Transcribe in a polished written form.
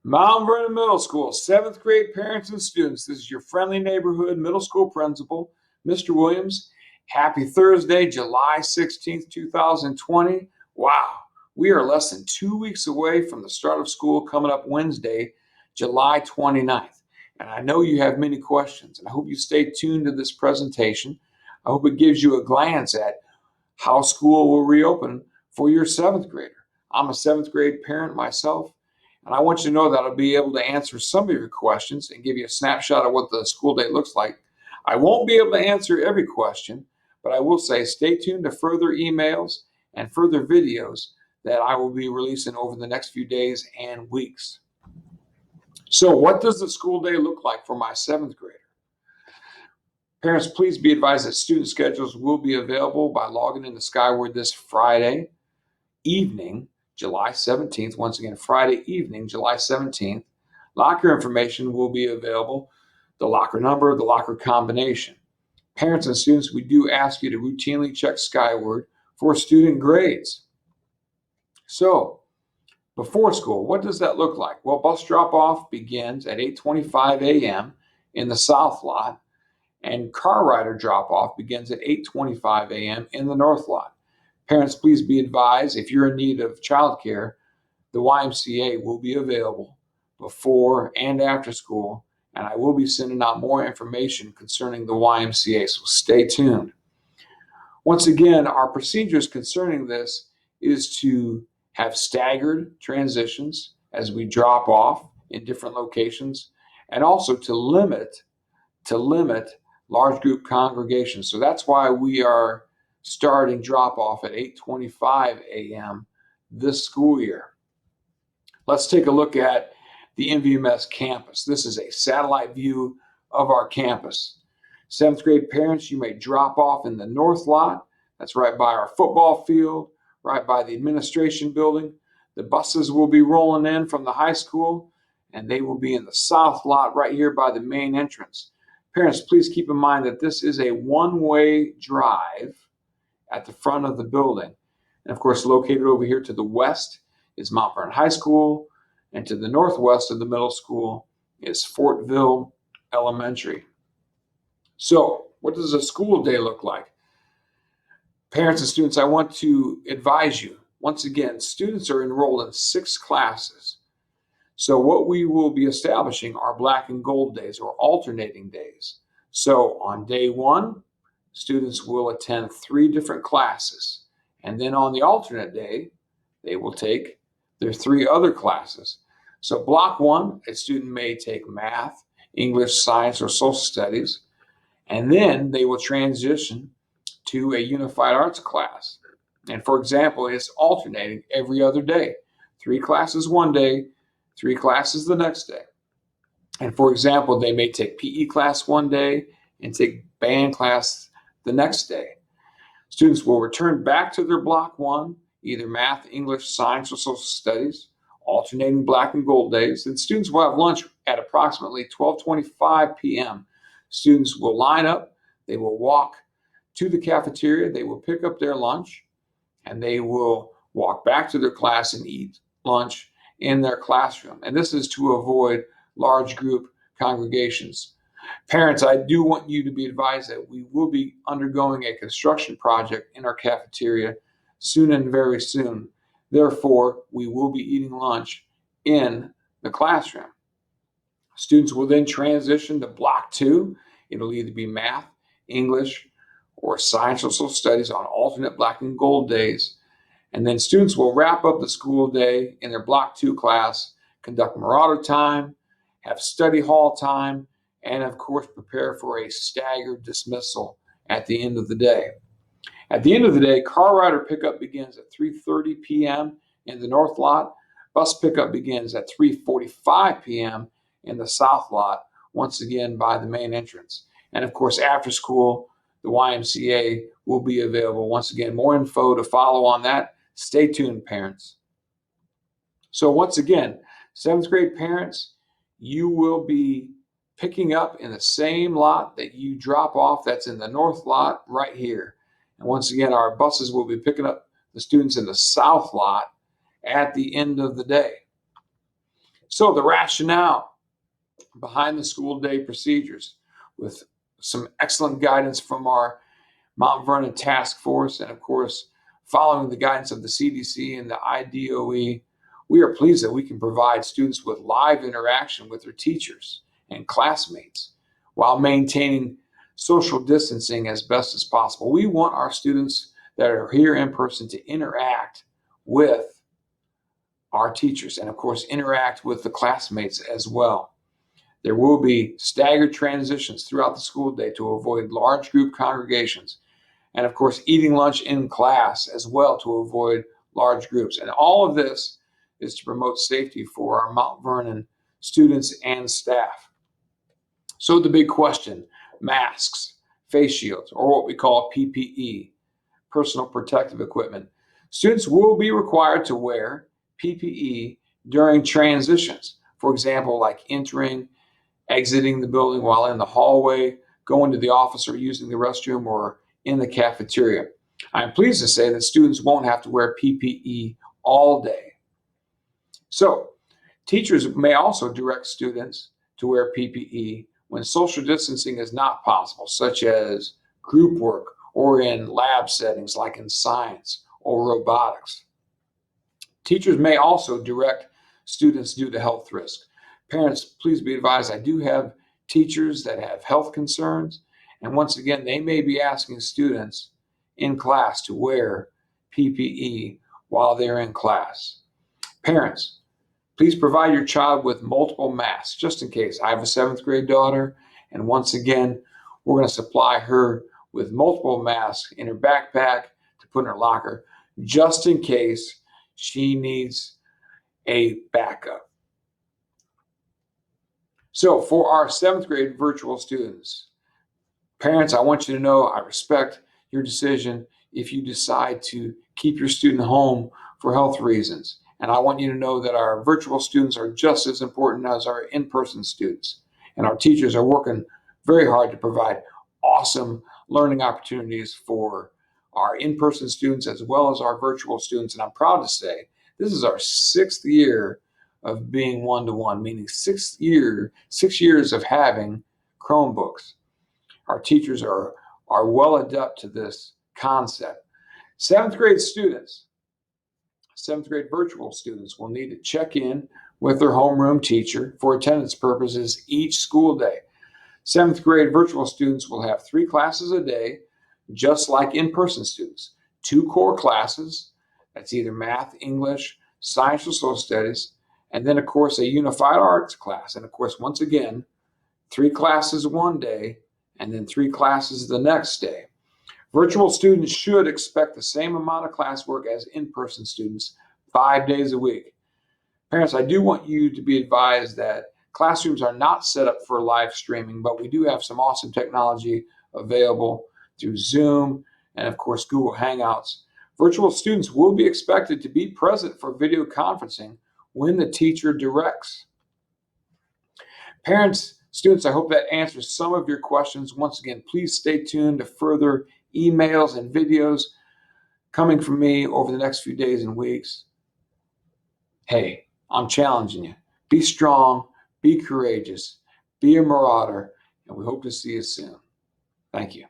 Mount Vernon Middle School, seventh grade parents and students. This is your friendly neighborhood middle school principal, Mr. Williams. Happy Thursday, July 16th, 2020. Wow, we are less than 2 weeks away from the start of school coming up Wednesday, July 29th. And I know you have many questions, and I hope you stay tuned to this presentation. I hope it gives you a glance at how school will reopen for your seventh grader. I'm a seventh grade parent myself, and I want you to know that I'll be able to answer some of your questions and give you a snapshot of what the school day looks like. I won't be able to answer every question, but I will say stay tuned to further emails and further videos that I will be releasing over the next few days and weeks. So, what does the school day look like for my seventh grader? Parents, please be advised that student schedules will be available by logging into Skyward this Friday evening, July 17th. Once again, Friday evening, July 17th. Locker information will be available, the locker number, the locker combination. Parents and students, we do ask you to routinely check Skyward for student grades. So, before school, what does that look like? Well, bus drop-off begins at 8:25 a.m. in the South Lot, and car rider drop-off begins at 8:25 a.m. in the North Lot. Parents, please be advised, if you're in need of childcare, the YMCA will be available before and after school, and I will be sending out more information concerning the YMCA, so stay tuned. Once again, our procedures concerning this is to have staggered transitions as we drop off in different locations, and also to limit large group congregations. So that's why we are starting drop off at 8:25 a.m. this school year. Let's take a look at the MVMS campus. This is a satellite view of our campus. Seventh grade parents, you may drop off in the North Lot. That's right by our football field, right by the administration building. The buses will be rolling in from the high school, and they will be in the South Lot right here by the main entrance. Parents, please keep in mind that this is a one-way drive at the front of the building. And of course, located over here to the west is Mount Vernon High School, and to the northwest of the middle school is Fortville Elementary. So, what does a school day look like? Parents and students, I want to advise you, once again, students are enrolled in 6 classes. So what we will be establishing are black and gold days, or alternating days. So on day 1, students will attend 3 different classes. And then on the alternate day, they will take their 3 other classes. So block 1, a student may take math, English, science, or social studies, and then they will transition to a unified arts class. And for example, it's alternating every other day. 3 classes one day, 3 classes the next day. And for example, they may take PE class one day and take band class the next day. Students will return back to their block 1, either math, English, science, or social studies, alternating black and gold days. And students will have lunch at approximately 12:25 p.m. Students will line up, they will walk to the cafeteria, they will pick up their lunch, and they will walk back to their class and eat lunch in their classroom. And this is to avoid large group congregations. Parents, I do want you to be advised that we will be undergoing a construction project in our cafeteria soon and very soon. Therefore, we will be eating lunch in the classroom. Students will then transition to block 2. It'll either be math, English, or science or social studies on alternate black and gold days. And then students will wrap up the school day in their block 2 class, conduct marauder time, have study hall time, and of course prepare for a staggered dismissal at the end of the day. At the end of the day, car rider pickup begins at 3:30 p.m. in the North Lot. Bus pickup begins at 3:45 p.m. in the South Lot, once again by the main entrance. And of course, after school, the YMCA will be available. Once again, more info to follow on that. Stay tuned, parents. So once again, 7th grade parents, you will be picking up in the same lot that you drop off. That's in the North Lot right here. And once again, our buses will be picking up the students in the South Lot at the end of the day. So the rationale behind the school day procedures, with some excellent guidance from our Mount Vernon Task Force, and of course, following the guidance of the CDC and the IDOE, we are pleased that we can provide students with live interaction with their teachers and classmates while maintaining social distancing as best as possible. We want our students that are here in person to interact with our teachers and, of course, interact with the classmates as well. There will be staggered transitions throughout the school day to avoid large group congregations, and of course, eating lunch in class as well to avoid large groups. And all of this is to promote safety for our Mount Vernon students and staff. So the big question, masks, face shields, or what we call PPE, personal protective equipment. Students will be required to wear PPE during transitions. For example, like entering, exiting the building while in the hallway, going to the office or using the restroom, or in the cafeteria. I'm pleased to say that students won't have to wear PPE all day. So, teachers may also direct students to wear PPE when social distancing is not possible, such as group work or in lab settings like in science or robotics. Teachers may also direct students due to health risk. Parents, please be advised, I do have teachers that have health concerns, and once again, they may be asking students in class to wear PPE while they're in class. Parents, please provide your child with multiple masks, just in case. I have a 7th grade daughter, and once again, we're going to supply her with multiple masks in her backpack to put in her locker, just in case she needs a backup. So for our 7th grade virtual students, parents, I want you to know I respect your decision if you decide to keep your student home for health reasons. And I want you to know that our virtual students are just as important as our in-person students. And our teachers are working very hard to provide awesome learning opportunities for our in-person students as well as our virtual students. And I'm proud to say this is our 6th year of being one-to-one, meaning 6 years of having Chromebooks. Our teachers are well adept to this concept. 7th grade students, 7th grade virtual students will need to check in with their homeroom teacher for attendance purposes each school day. 7th grade virtual students will have 3 classes a day, just like in-person students. 2 core classes, that's either math, English, science, or social studies, and then, of course, a unified arts class. And, of course, once again, 3 classes one day, and then 3 classes the next day. Virtual students should expect the same amount of classwork as in-person students 5 days a week. Parents, I do want you to be advised that classrooms are not set up for live streaming, but we do have some awesome technology available through Zoom and, of course, Google Hangouts. Virtual students will be expected to be present for video conferencing when the teacher directs. Parents, students, I hope that answers some of your questions. Once again, please stay tuned to further emails and videos coming from me over the next few days and weeks. Hey, I'm challenging you. Be strong, be courageous, be a marauder, and we hope to see you soon. Thank you.